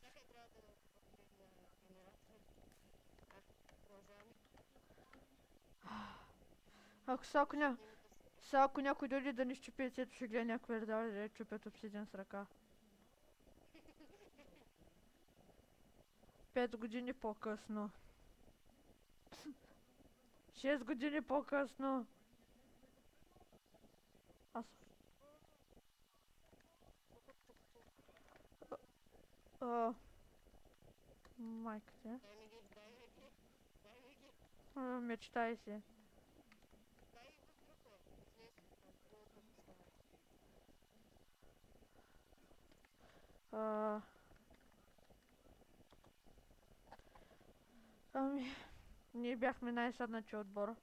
Чакай, трябва да погледна генератора. Продължаваме. Ако са, ако, ня... Дневника си. са, ако някой дойде да ни щупи яйцето, ще гледа някакви раздали да чупят обсидиан с ръка. 5 години по-късно. 6 години по-късно. Аз... А, майка ти. Дай ми ги, дай ми ги. Дай ми ги. Мечтай си. Дай в група. Излез. Другото поставя. А, ами, ние бяхме най-садначи отбор.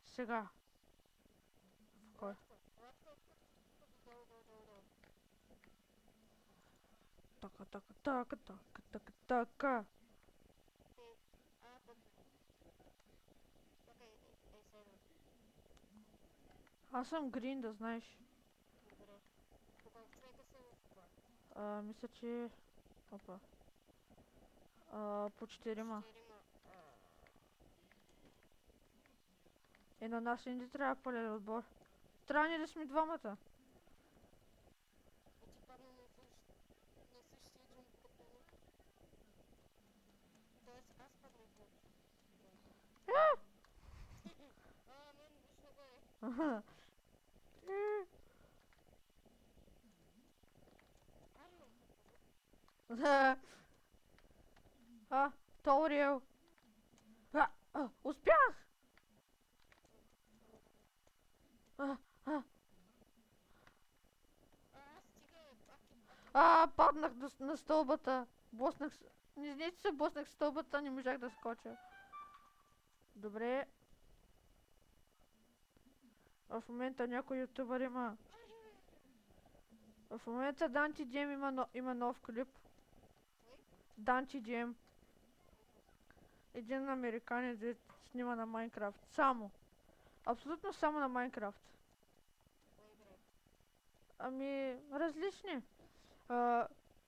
Сега. В кой? Лапка. Лапка. Долу, долу, долу, долу. Така, така, така, така, така, така. Ти. Пък. Чакай, седна. Аз съм грин, да знаеш. Добре. По колко човека са в това? Мисля, че... Опа. По 4-ма. Четирима. На нас не ни трябва пълен отбор. Трябва ни да сме двамата. И ти падна на същия джумп като мен. Тоест аз паднах в мен виж нагоре. Аха. Ториел. Успях! А, а, Стига, паки. паднах на стълбата. Боснах с... Не, че се боснах стълбата, не можах да скоча. Добре. В момента някой ютубър има... В момента Данти Джем има нов клип. Данти Джем. Един американец да снима на Майнкрафт. Само. Абсолютно само на Майнкрафт. Кой играе? Ами, различни.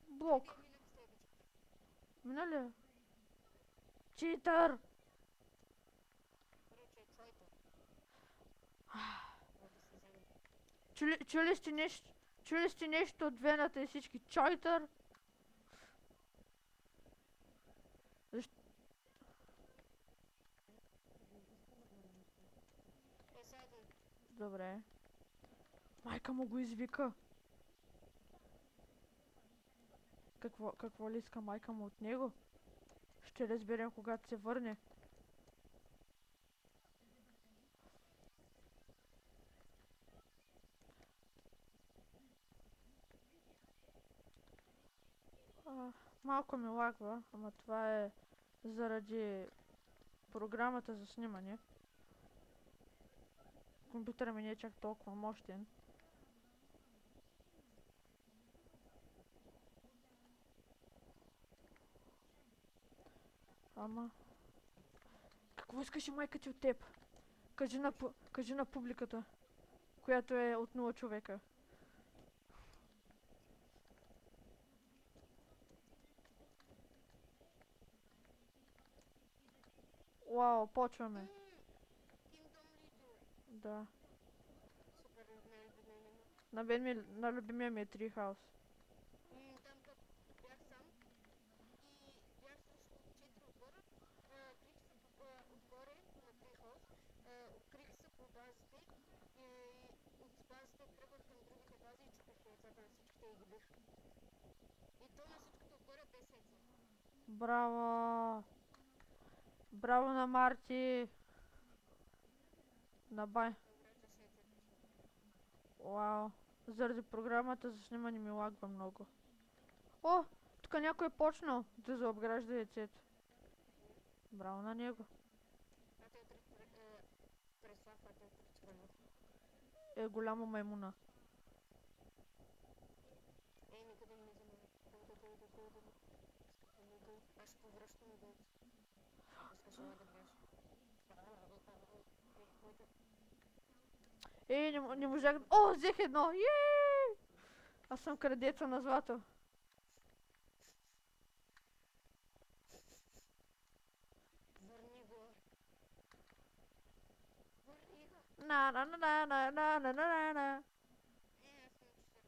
Блок. Чакай, минах стълбичките. Мина ли? Читър! Поръчай твоето. Мога да се вземе. Чули сте нещо? Чули сте нещо от вената и всички? Чойтър? Сайден. Добре. Майка му го извика. Какво ли иска майка му от него? Ще разберем, когато се върне. Малко ми лагва, ама това е заради програмата за снимане. Компютъра ми не е чак толкова мощен. Ама... Какво искаше майка ти от теб? Кажи на публиката, която е от 0 човека. Вау, почваме. Kingdom Leader. Да. Супер, най-любимия ми. На любимия ми е Treehouse. Там пък бях сам и бях срещу 4 отбора. Открих се отгоре на Treehouse. Открих се по базите и от базите тръгвах към другите бази и чупих яйцата на всичките и ги бих. И то на всичкото отгоре без яйца. Браво! Браво на Марти! На бай. Congratulations. Вау. Заради програмата за снимане ми лагва много. О! Тук някой е почнал да заобгражда яйцето. Браво на него. Те Преслав, те отричването. Голяма маймуна. Никъде не взема. Дълго. Искам дълго. Аз ще повръщам дълго. Искаш да гледаш. Не можах... О, взех едно! Йеее! Аз съм крадеца на злато. Върни го. Върни го. На на на на на на на на на. Аз съм 14.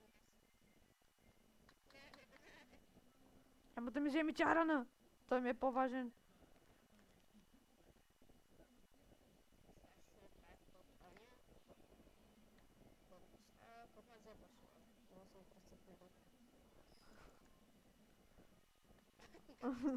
Ама да ми вземе чарана. Той ми е по-важен. Как ме вземаш? Много съм престъпник. Как изглеждаш ти?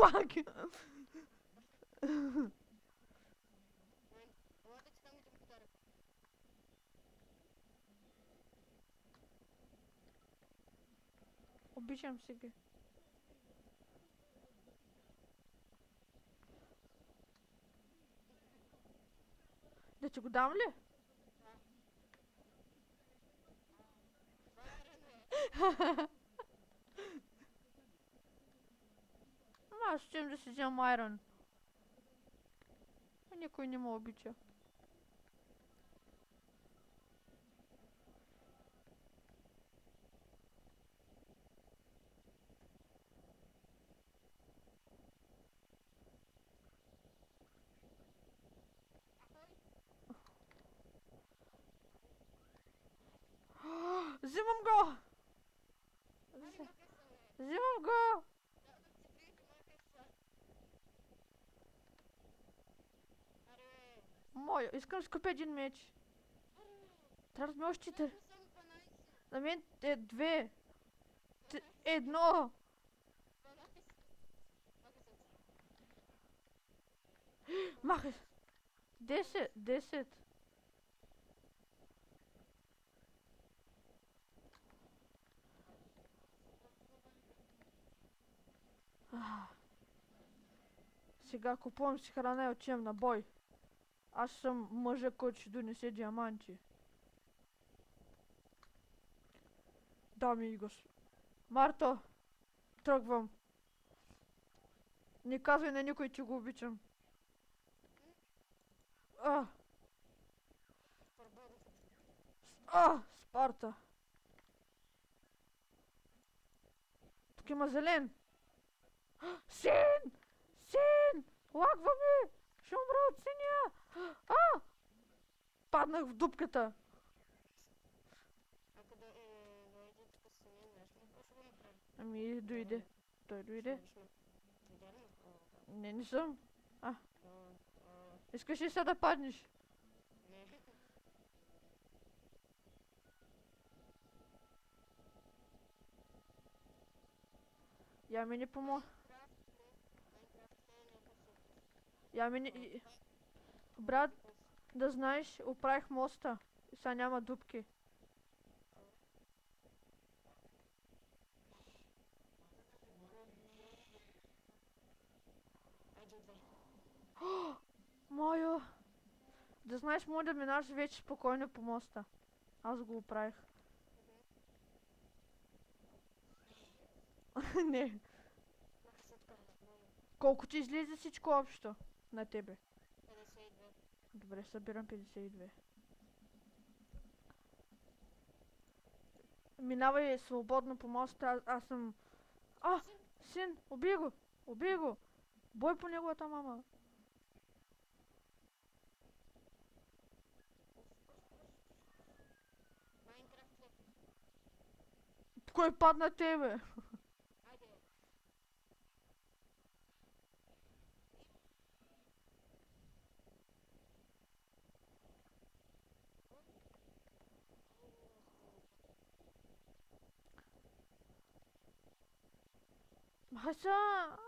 Фак! Ладно, че там ми подарък. Обичам си ги. Да ти го дам ли? Ама аз ще да си вземам айрон. Никой не ме обича. Взимам го! Взимам го! Моя, искам да купя един меч. Трябва да ми още 4. На мен е 2. Едно. Махай. 10. 10. Сега купувам си храна и отивам на бой. Аз съм мъжа, който ще донесе диаманти. Дами и господа. Марто, тръгвам. Не казвай на никой, че го обичам. Спарта. Тук има зелен. Син! Син! Лагва ми! Ще умра от синя! Паднах в дупката. Ако дойде тук с мен, знаеш ли какво ще го направи? Ами, дойде. Той дойде. Не съм. Искаш ли сега да паднеш? Не. Я ми не помо. Я ми не... Брат, да знаеш, оправих моста. И сега няма дупки. Моя! Да знаеш, може да минаш вече спокойно по моста. Аз го оправих. Не. Колко ти излезе всичко общо на тебе? 52. Добре, събирам 52. Минавай свободно по моста, аз съм... Син, убий го! Убий го! Бой по неговата мама. Кой падна тебе? Маса!